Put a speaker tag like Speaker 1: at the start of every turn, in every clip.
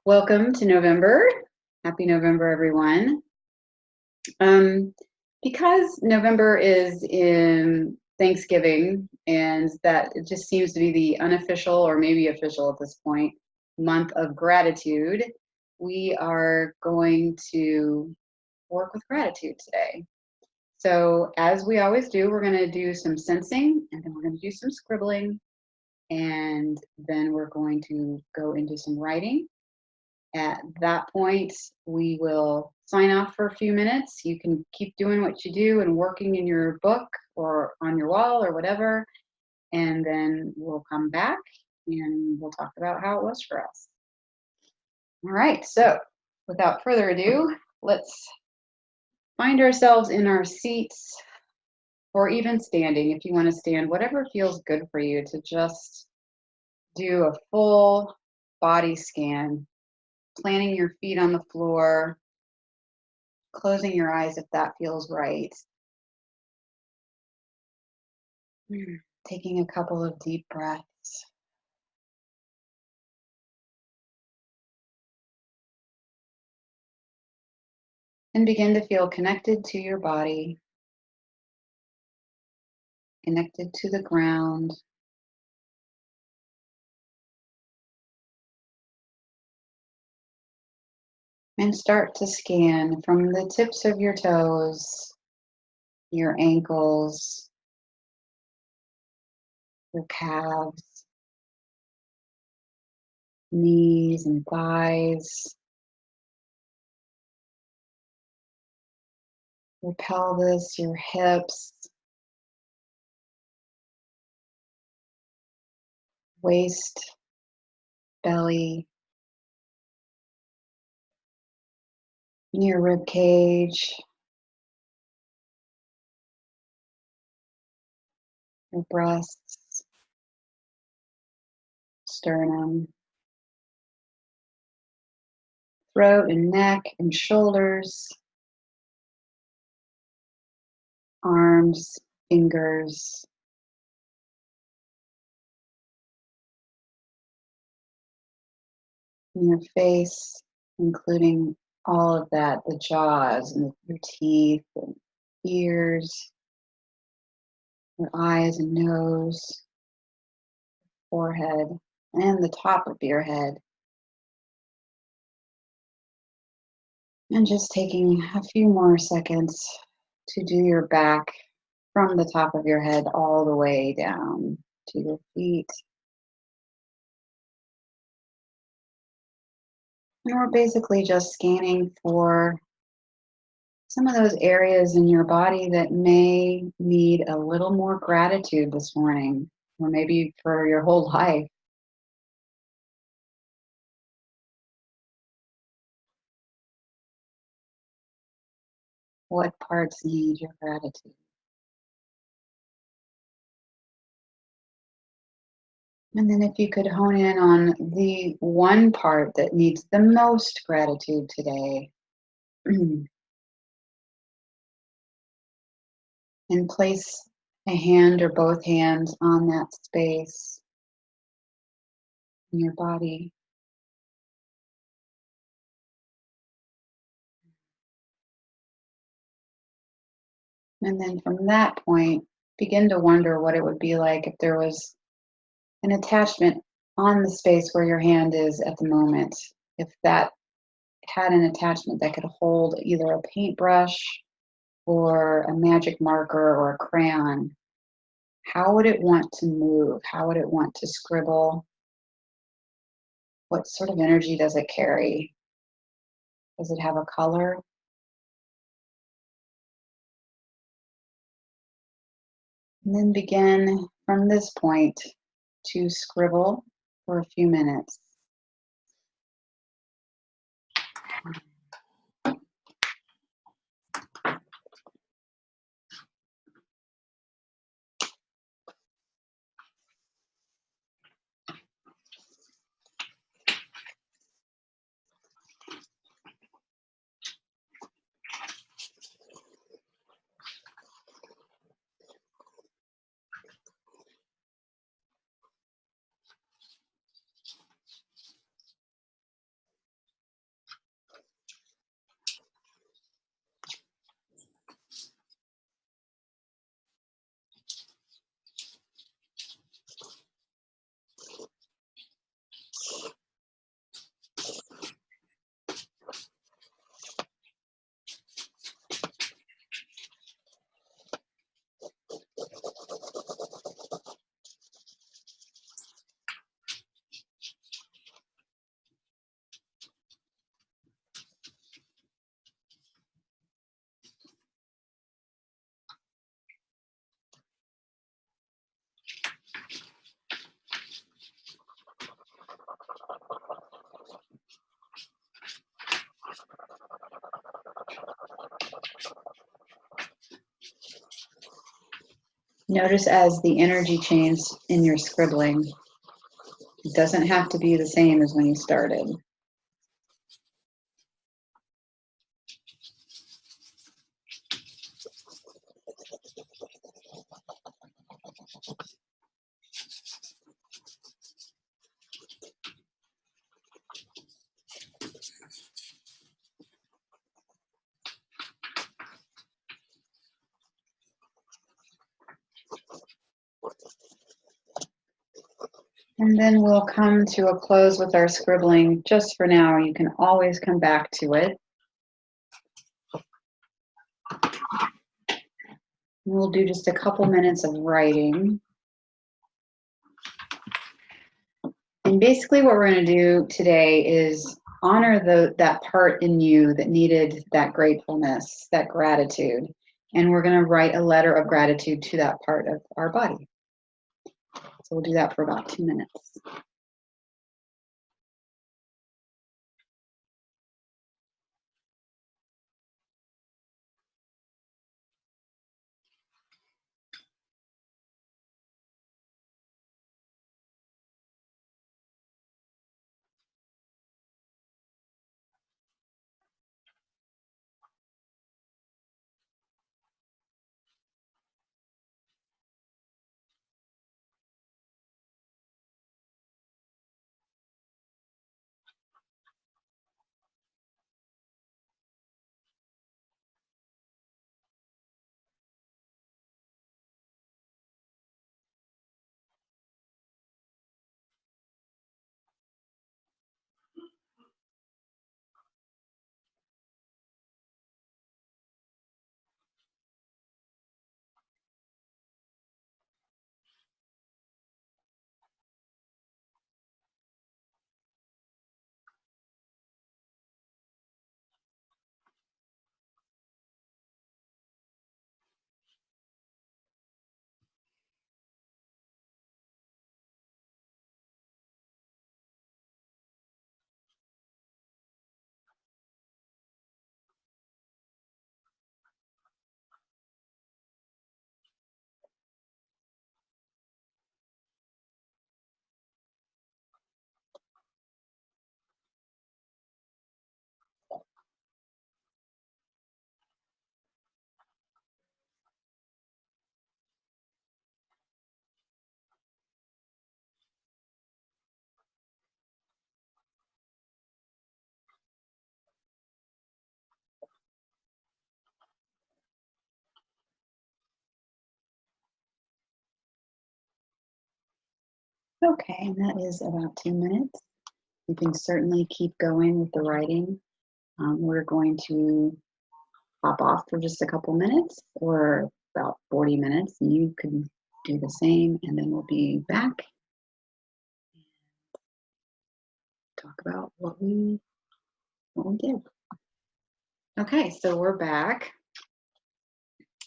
Speaker 1: Welcome to November. Happy November, everyone. Because November is in Thanksgiving, and that it just seems to be the unofficial, or maybe official at this point, month of gratitude, we are going to work with gratitude today. So, as we always do, we're going to do some sensing, and then we're going to do some scribbling, and then we're going to go into some writing. At that point, we will sign off for a few minutes. You can keep doing what you do and working in your book or on your wall or whatever, and then we'll come back and we'll talk about how it was for us. All right, so without further ado, let's find ourselves in our seats, or even standing if you want to stand, whatever feels good for you, to just do a full body scan, planting your feet on the floor, closing your eyes if that feels right. Taking a couple of deep breaths. And begin to feel connected to your body, connected to the ground. And start to scan from the tips of your toes, your ankles, your calves, knees and thighs, your pelvis, your hips, waist, belly, your rib cage, your breasts, sternum, throat and neck and shoulders, arms, fingers, and your face, including all of that, the jaws and your teeth and ears, your eyes and nose, forehead, and the top of your head. And just taking a few more seconds to do your back from the top of your head all the way down to your feet. And we're basically just scanning for some of those areas in your body that may need a little more gratitude this morning, or maybe for your whole life. What parts need your gratitude? And then if you could hone in on the one part that needs the most gratitude today, and place a hand or both hands on that space in your body. And then from that point, begin to wonder what it would be like if there was an attachment on the space where your hand is at the moment. If that had an attachment that could hold either a paintbrush or a magic marker or a crayon, how would it want to move? How would it want to scribble? What sort of energy does it carry? Does it have a color? And then begin from this point to scribble for a few minutes. Notice as the energy change in your scribbling. It doesn't have to be the same as when you started. And then we'll come to a close with our scribbling just for now. You can always come back to it. We'll do just a couple minutes of writing. And basically what we're going to do today is honor that part in you that needed that gratefulness, that gratitude. And we're going to write a letter of gratitude to that part of our body. So we'll do that for about 2 minutes. Okay, and that is about 2 minutes. You can certainly keep going with the writing. We're going to hop off for just a couple minutes or about 40 minutes. And you can do the same, and then we'll be back and talk about what we did. Okay, so we're back.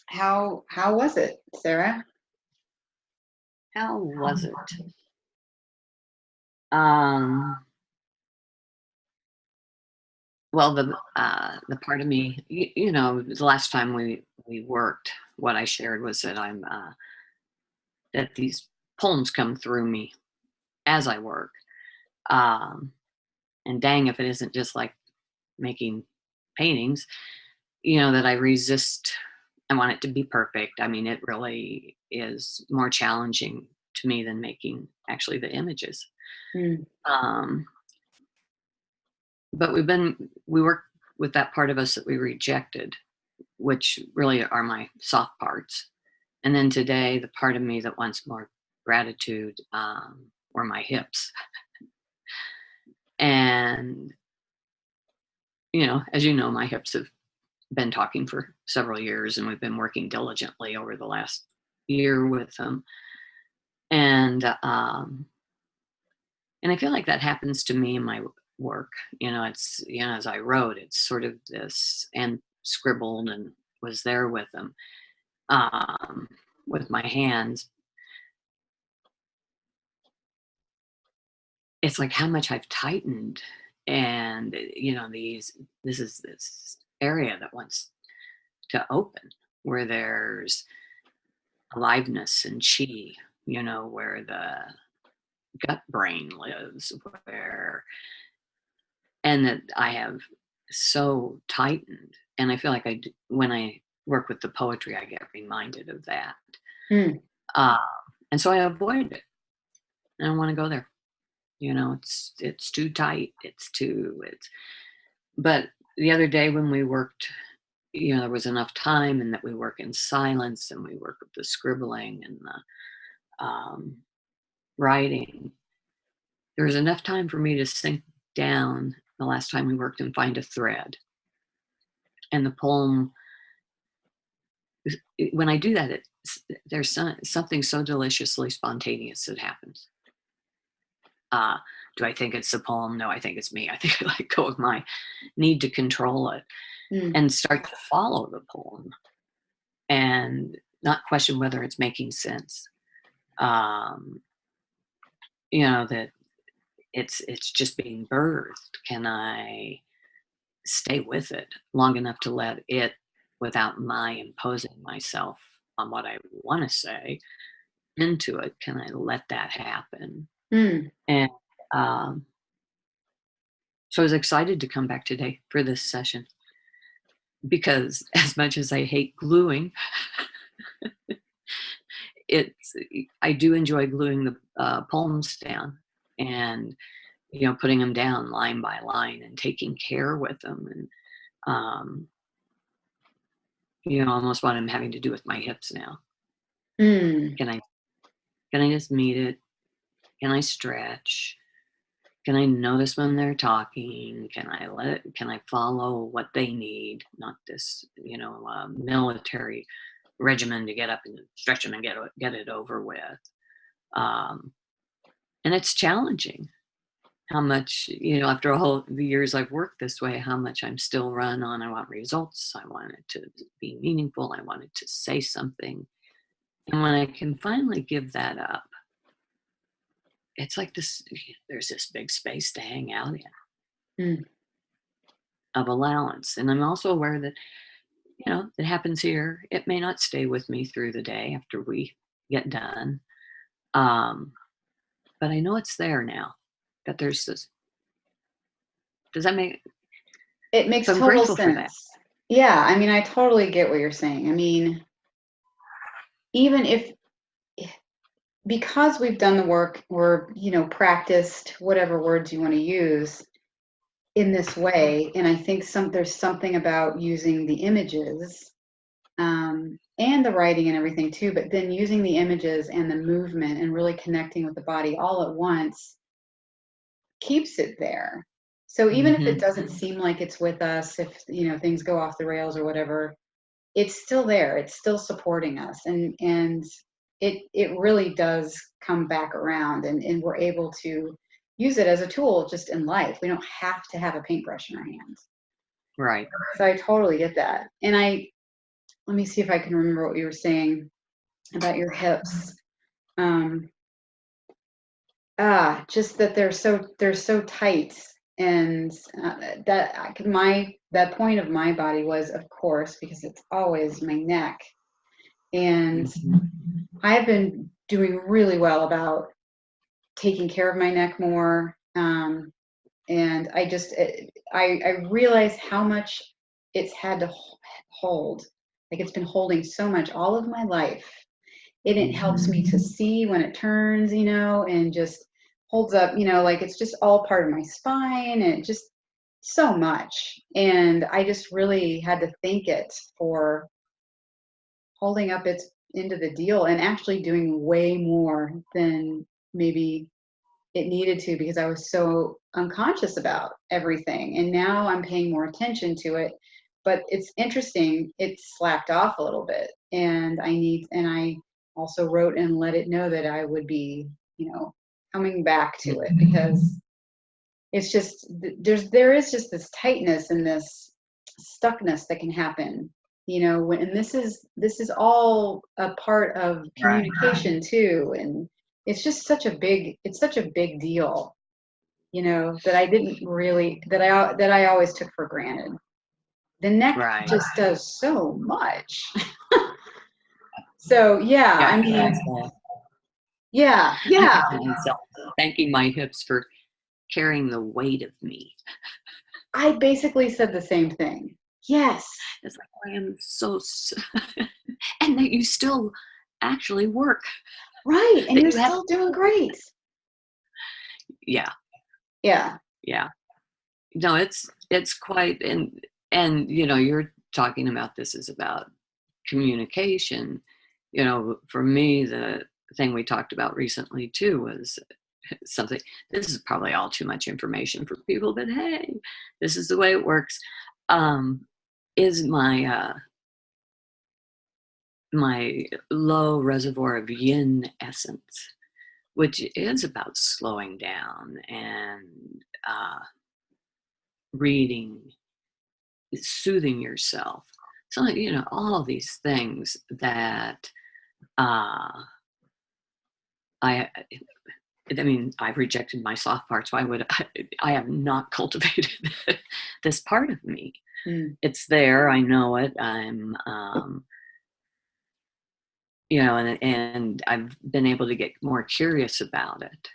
Speaker 1: How was it, Sarah?
Speaker 2: How was it? Well, the part of me, you know, the last time we worked, what I shared was that I'm that these poems come through me as I work, and dang if it isn't just like making paintings, you know, that I resist. I want it to be perfect. I mean, it really is more challenging to me than making actually the images. Um, but we work with that part of us that we rejected, which really are my soft parts. And then today, the part of me that wants more gratitude were my hips. And, you know, as you know, my hips have been talking for several years, and we've been working diligently over the last year with them. And I feel like that happens to me in my work. You know, it's, you know, as I wrote, it's sort of this, and scribbled and was there with them, with my hands. It's like how much I've tightened, and you know, this is this area that wants to open, where there's aliveness and chi, where the gut brain lives, and that I have so tightened. And I feel like when I work with the poetry, I get reminded of that.
Speaker 1: Mm.
Speaker 2: Uh, and so I avoid it. I don't want to go there. It's too tight. But the other day when we worked, there was enough time, and that we work in silence, and we work with the scribbling and the writing. There was enough time for me to sink down the last time we worked and find a thread. And the poem, when I do that, there's something so deliciously spontaneous that happens. Do I think it's the poem? No, I think it's me. I think I let go of my need to control it and start to follow the poem and not question whether it's making sense. That it's just being birthed. Can I stay with it long enough to let it, without my imposing myself on what I want to say into it, can I let that happen? And so I was excited to come back today for this session, because as much as I hate gluing, I do enjoy gluing the poems down, and putting them down line by line and taking care with them, and almost what I'm having to do with my hips now. Can I just meet it? Can I stretch? Can I notice when they're talking? Can I follow what they need? Not this, military regimen to get up and stretch them and get it over with. And it's challenging how much, after all the years I've worked this way, how much I'm still run on. I want results. I want it to be meaningful. I want it to say something. And when I can finally give that up, it's like there's this big space to hang out in of allowance. And I'm also aware that, it happens here. It may not stay with me through the day after we get done. But I know it's there now, that there's this. Does that make
Speaker 1: it makes
Speaker 2: so I'm
Speaker 1: total
Speaker 2: grateful for that.
Speaker 1: sense. Yeah, I mean, I totally get what you're saying. I mean, even because we've done the work, we're, practiced, whatever words you want to use, in this way, and I think there's something about using the images and the writing and everything too, but then using the images and the movement and really connecting with the body all at once keeps it there. So even if it doesn't seem like it's with us, if things go off the rails or whatever, it's still there. It's still supporting us, and it really does come back around, and we're able to use it as a tool just in life. We don't have to have a paintbrush in our hands.
Speaker 2: Right.
Speaker 1: So I totally get that. And let me see if I can remember what you were saying about your hips. Just that they're so tight, and that point of my body was, of course, because it's always my neck, and I've been doing really well about taking care of my neck more. And I realize how much it's had to hold. Like, it's been holding so much all of my life. It helps me to see when it turns, and just holds up, like it's just all part of my spine, and just so much. And I just really had to thank it for holding up its end of the deal, and actually doing way more than maybe it needed to, because I was so unconscious about everything. And now I'm paying more attention to it. But it's interesting, it's slacked off a little bit. And I also wrote and let it know that I would be, coming back to it, because it's just, there is just this tightness and this stuckness that can happen, and this is all a part of communication too. And it's just such a big deal, that I didn't really, that I always took for granted. The neck just does so much. So yeah,
Speaker 2: Yeah,
Speaker 1: I mean,
Speaker 2: that's,
Speaker 1: yeah,
Speaker 2: I
Speaker 1: yeah.
Speaker 2: find myself thanking my hips for carrying the weight of me.
Speaker 1: I basically said the same thing. Yes.
Speaker 2: It's like, I am so, and that you still actually work.
Speaker 1: Right. And
Speaker 2: That
Speaker 1: you're
Speaker 2: you have,
Speaker 1: still doing great.
Speaker 2: yeah,
Speaker 1: Yeah.
Speaker 2: yeah. No, it's quite, and you know, you're talking about this is about communication. You know, for me, the thing we talked about recently too was something. This is probably all too much information for people, but hey, this is the way it works. Um, is my low reservoir of yin essence, which is about slowing down and reading, soothing yourself. So, you know, all these things that uh, I, I mean, I've rejected my soft parts. Why would I have not cultivated this part of me?
Speaker 1: Mm.
Speaker 2: It's there. I know it. You know, and I've been able to get more curious about it,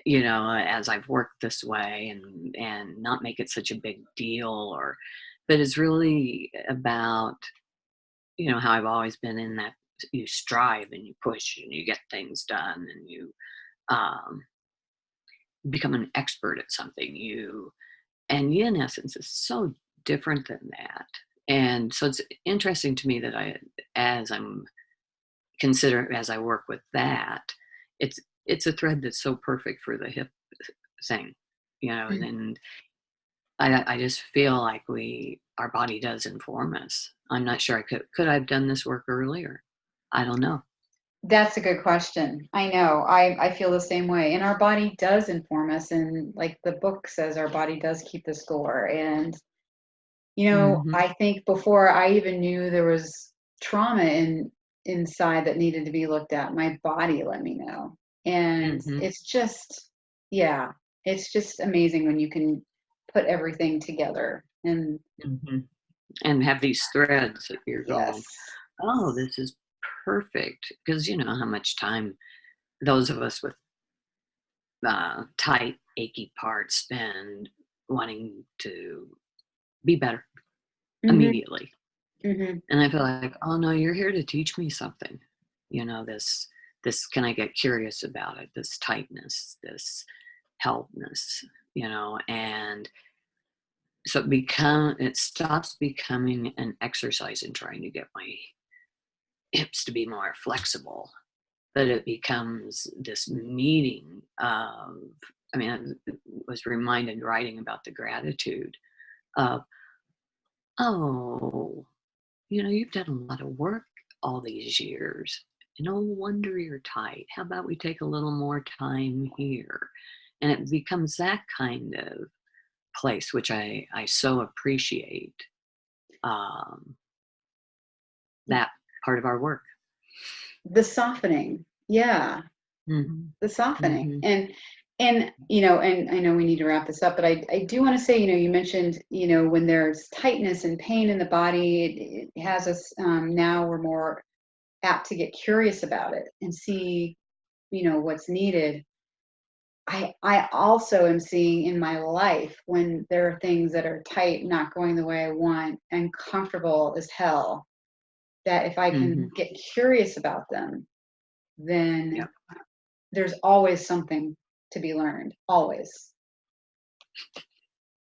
Speaker 2: you know, as I've worked this way, and not make it such a big deal, or, but it's really about, you know, how I've always been in that you strive and you push and you get things done and you um, become an expert at something. And yin essence is so different than that. And so it's interesting to me that as I'm as I work with that, it's it's a thread that's so perfect for the hip thing, you know, and
Speaker 1: Mm.
Speaker 2: then I just feel like our body does inform us. I'm not sure could I have done this work earlier? I don't know.
Speaker 1: That's a good question. I know. I feel the same way. And our body does inform us. And like the book says, our body does keep the score. And, you know,
Speaker 2: Hmm.
Speaker 1: I think before I even knew there was trauma inside that needed to be looked at, my body let me know. And
Speaker 2: Hmm.
Speaker 1: it's just, yeah, it's just amazing when you can put everything together. And
Speaker 2: Hmm. And have these threads that you're going,
Speaker 1: yes.
Speaker 2: oh, this is perfect, because you know how much time those of us with tight, achy parts spend wanting to be better
Speaker 1: Hmm.
Speaker 2: immediately.
Speaker 1: Hmm.
Speaker 2: And I feel like, oh no, you're here to teach me something. You know, this can I get curious about it? This tightness, this healthness, you know, and so it stops becoming an exercise in trying to get my hips to be more flexible, but it becomes this meeting of, I mean, I was reminded writing about the gratitude of, oh, you know, you've done a lot of work all these years. No wonder you're tight. How about we take a little more time here? And it becomes that kind of place, which I so appreciate, um, that part of our work.
Speaker 1: The softening. Yeah.
Speaker 2: Hmm.
Speaker 1: The softening.
Speaker 2: Hmm.
Speaker 1: And you know, and I know we need to wrap this up, but I do want to say, you know, you mentioned, you know, when there's tightness and pain in the body, it has us, now we're more apt to get curious about it and see, you know, what's needed. I also am seeing in my life when there are things that are tight, not going the way I want, and comfortable as hell, that if I
Speaker 2: Hmm.
Speaker 1: can get curious about them, then
Speaker 2: Yeah.
Speaker 1: there's always something to be learned, always.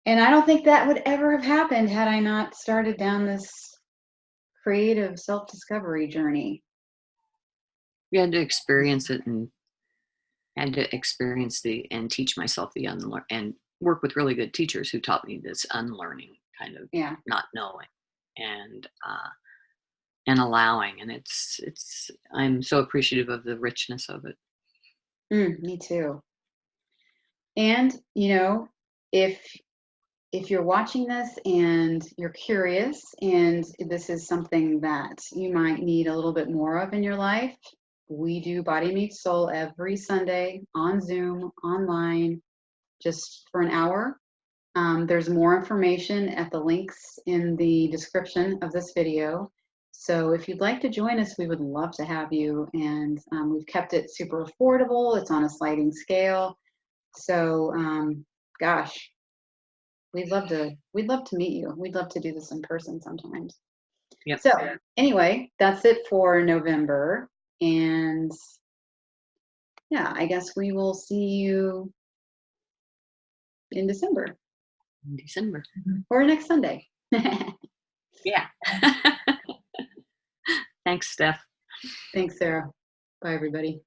Speaker 1: And I don't think that would ever have happened had I not started down this creative self-discovery journey.
Speaker 2: You had to experience it, and had to experience and teach myself the unlearn, and work with really good teachers who taught me this unlearning kind of
Speaker 1: Yeah.
Speaker 2: not knowing, and and allowing, and I'm so appreciative of the richness of it.
Speaker 1: Me too. And, you know, if you're watching this and you're curious and this is something that you might need a little bit more of in your life, we do Body Meets Soul every Sunday on Zoom, online, just for an hour. There's more information at the links in the description of this video. So if you'd like to join us, we would love to have you. And we've kept it super affordable. It's on a sliding scale. So gosh, we'd love to meet you. We'd love to do this in person sometimes.
Speaker 2: Yep.
Speaker 1: So anyway, that's it for November. And yeah, I guess we will see you in December
Speaker 2: In December.
Speaker 1: or next Sunday.
Speaker 2: Yeah. Thanks, Steph.
Speaker 1: Thanks, Sarah. Bye, everybody.